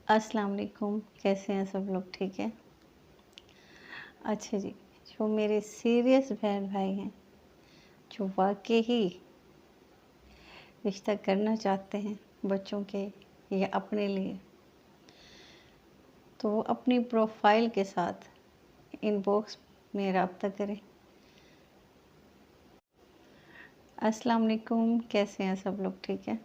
अस्सलाम वालेकुम, कैसे हैं सब लोग? ठीक है। अच्छा जी, जो मेरे सीरियस बहन भाई हैं, जो वाकई ही रिश्ता करना चाहते हैं बच्चों के या अपने लिए, तो वो अपनी प्रोफाइल के साथ इनबॉक्स में रब्ता करें। अस्सलाम वालेकुम, कैसे हैं सब लोग? ठीक है।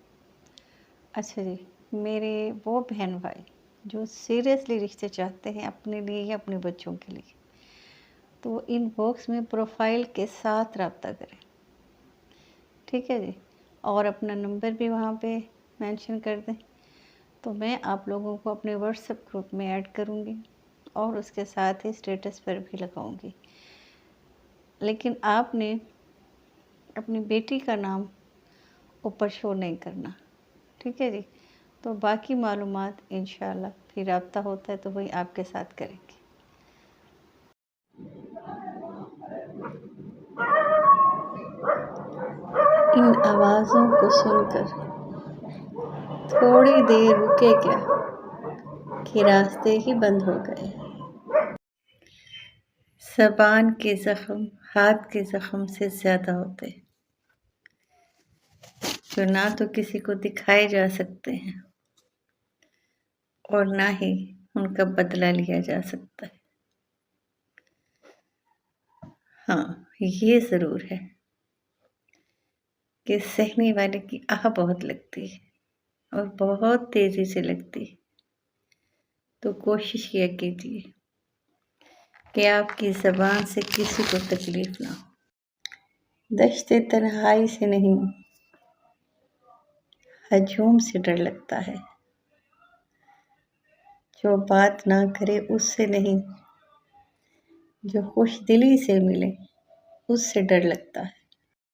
अच्छा जी, मेरे वो बहन भाई जो सीरियसली रिश्ते चाहते हैं अपने लिए या अपने बच्चों के लिए, तो इनबॉक्स में प्रोफाइल के साथ रब्ता करें। ठीक है जी। और अपना नंबर भी वहाँ पे मेंशन कर दें, तो मैं आप लोगों को अपने व्हाट्सएप ग्रुप में ऐड करूँगी और उसके साथ ही स्टेटस पर भी लगाऊँगी। लेकिन आपने अपनी बेटी का नाम ऊपर शो नहीं करना, ठीक है जी। तो बाकी मालूमात इंशाल्लाह फिर राब्ता होता है तो वही आपके साथ करेंगे। इन आवाज़ों को सुनकर थोड़ी देर रुके क्या कि रास्ते ही बंद हो गए। ज़बान के ज़ख्म हाथ के ज़ख्म से ज़्यादा होते हैं, जो ना तो किसी को दिखाए जा सकते हैं और ना ही उनका बदला लिया जा सकता है। हाँ, ये ज़रूर है कि सहने वाले की आह बहुत लगती है और बहुत तेज़ी से लगती है। तो कोशिश किया कीजिए कि आपकी ज़बान से किसी को तकलीफ़ ना हो। दश्त तन्हाई से नहीं, हजूम से डर लगता है। जो बात ना करे उससे नहीं, जो खुश दिली से मिले उससे डर लगता है।